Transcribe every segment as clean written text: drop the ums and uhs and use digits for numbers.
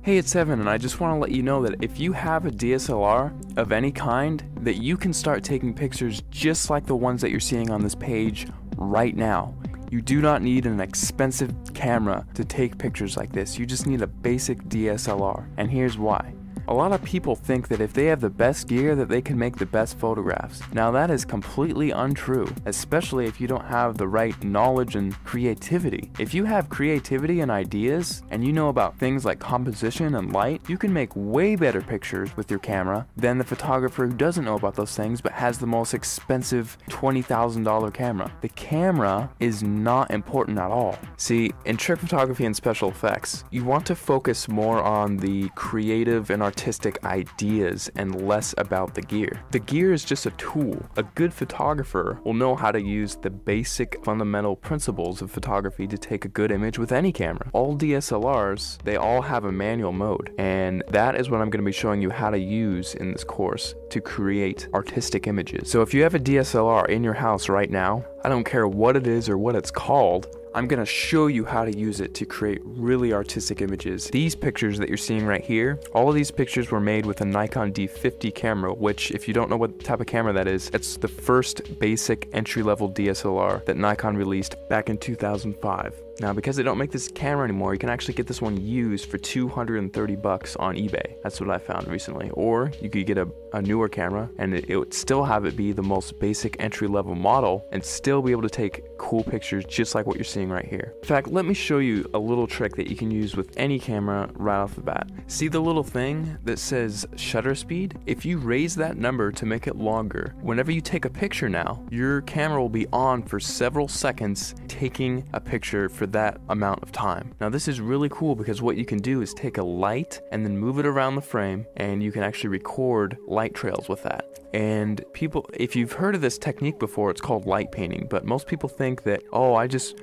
Hey, it's Evan, and I just want to let you know that if you have a DSLR of any kind, that you can start taking pictures just like the ones that you're seeing on this page right now. You do not need an expensive camera to take pictures like this. You just need a basic DSLR, and here's why. A lot of people think that if they have the best gear that they can make the best photographs. Now that is completely untrue, especially if you don't have the right knowledge and creativity. If you have creativity and ideas, and you know about things like composition and light, you can make way better pictures with your camera than the photographer who doesn't know about those things but has the most expensive $20,000 camera. The camera is not important at all. See, in trick photography and special effects, you want to focus more on the creative and artistic ideas and less about the gear. The gear is just a tool. A good photographer will know how to use the basic fundamental principles of photography to take a good image with any camera. All DSLRs, they all have a manual mode, and that is what I'm going to be showing you how to use in this course to create artistic images. So if you have a DSLR in your house right now, I don't care what it is or what it's called, I'm going to show you how to use it to create really artistic images. These pictures that you're seeing right here, all of these pictures were made with a Nikon D50 camera, which if you don't know what type of camera that is, it's the first basic entry-level DSLR that Nikon released back in 2005. Now, because they don't make this camera anymore, you can actually get this one used for $230 on eBay. That's what I found recently. Or you could get a newer camera and it would still have it be the most basic entry-level model and still be able to take cool pictures just like what you're seeing right here. In fact, let me show you a little trick that you can use with any camera right off the bat. See the little thing that says shutter speed? If you raise that number to make it longer, whenever you take a picture now, your camera will be on for several seconds taking a picture for that amount of time. Now this is really cool because what you can do is take a light and then move it around the frame, and you can actually record light trails with that. And people, if you've heard of this technique before, it's called light painting, but most people think that, oh, I just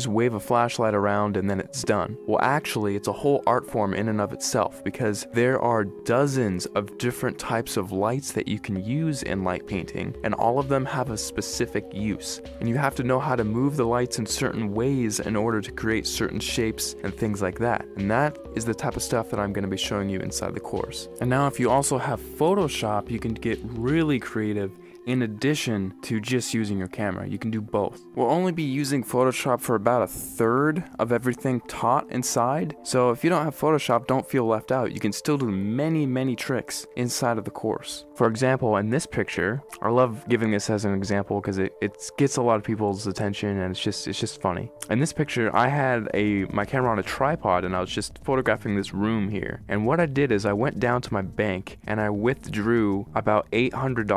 wave a flashlight around and then it's done. Well, actually, it's a whole art form in and of itself, because there are dozens of different types of lights that you can use in light painting, and all of them have a specific use. And you have to know how to move the lights in certain ways in order to create certain shapes and things like that. And that is the type of stuff that I'm going to be showing you inside the course. And now if you also have Photoshop, you can get really creative. In addition to just using your camera, you can do both. We'll only be using Photoshop for about a third of everything taught inside, so if you don't have Photoshop, don't feel left out. You can still do many tricks inside of the course. For example, in this picture, I love giving this as an example because it gets a lot of people's attention and it's just funny. In this picture, I had my camera on a tripod and I was just photographing this room here. And what I did is I went down to my bank and I withdrew about $800,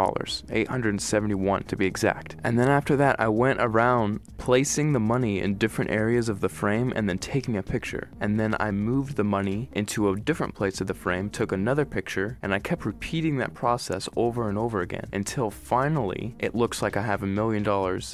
$871 to be exact. And then after that, I went around placing the money in different areas of the frame and then taking a picture. And then I moved the money into a different place of the frame, took another picture, and I kept repeating that process over and over again until finally it looks like I have $1 million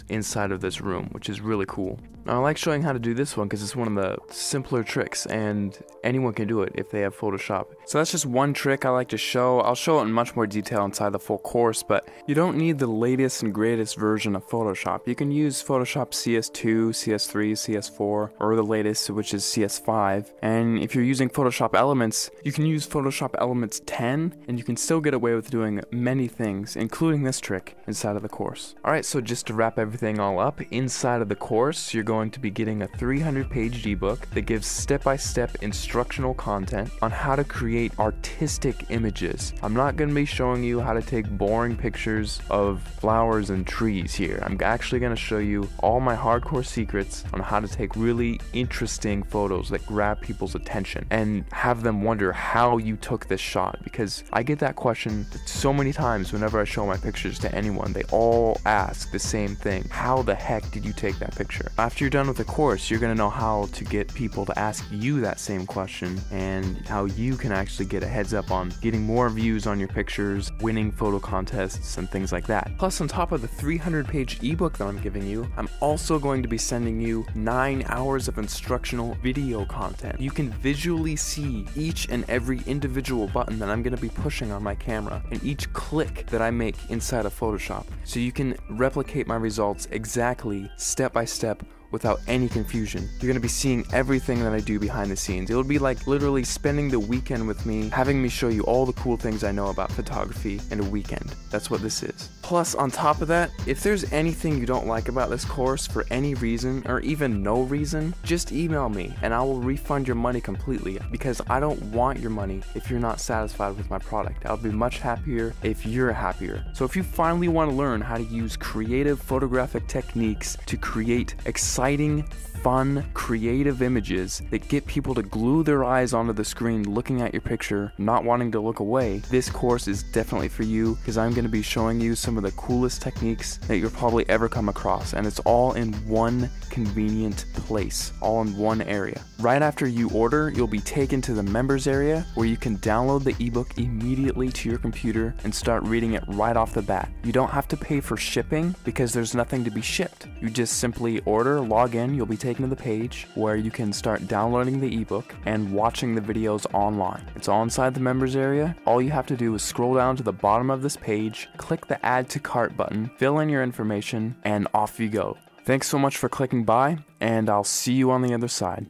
inside of this room, which is really cool. Now, I like showing how to do this one because it's one of the simpler tricks and anyone can do it if they have Photoshop. So that's just one trick I like to show. I'll show it in much more detail inside the full course, but you don't need the latest and greatest version of Photoshop. You can use Photoshop CS2, CS3, CS4, or the latest, which is CS5. And if you're using Photoshop Elements, you can use Photoshop Elements 10, and you can still get away with doing many things, including this trick, inside of the course. Alright, so just to wrap everything all up, inside of the course, you're going to be getting a 300-page ebook that gives step-by-step instructional content on how to create artistic images. I'm not going to be showing you how to take boring pictures of flowers and trees here. I'm actually going to show you all my hardcore secrets on how to take really interesting photos that grab people's attention and have them wonder how you took this shot, because I get that question so many times whenever I show my pictures to anyone. They all ask the same thing: how the heck did you take that picture? After you're done with the course, you're going to know how to get people to ask you that same question and how you can actually get a heads up on getting more views on your pictures, winning photo contests, and things like that. Plus, on top of the 300-page ebook that I'm giving you, I'm also going to be sending you 9 hours of instructional video content. You can visually see each and every individual button that I'm going to be pushing on my camera and each click that I make inside of Photoshop, so you can replicate my results exactly step by step without any confusion. You're going to be seeing everything that I do behind the scenes. It'll be like literally spending the weekend with me, having me show you all the cool things I know about photography in a weekend. That's what this is. Plus, on top of that, if there's anything you don't like about this course for any reason, or even no reason, just email me and I will refund your money completely, because I don't want your money if you're not satisfied with my product. I'll be much happier if you're happier. So if you finally want to learn how to use creative photographic techniques to create exciting, fun, creative images that get people to glue their eyes onto the screen looking at your picture, not wanting to look away, this course is definitely for you, because I'm going to be showing you some of the coolest techniques that you'll probably ever come across, and it's all in one convenient place, all in one area. Right after you order, you'll be taken to the members area where you can download the ebook immediately to your computer and start reading it right off the bat. You don't have to pay for shipping because there's nothing to be shipped. You just simply order, log in, you'll be taken to the page where you can start downloading the ebook and watching the videos online. It's all inside the members area. All you have to do is scroll down to the bottom of this page, click the add to cart button, fill in your information, and off you go. Thanks so much for clicking by, and I'll see you on the other side.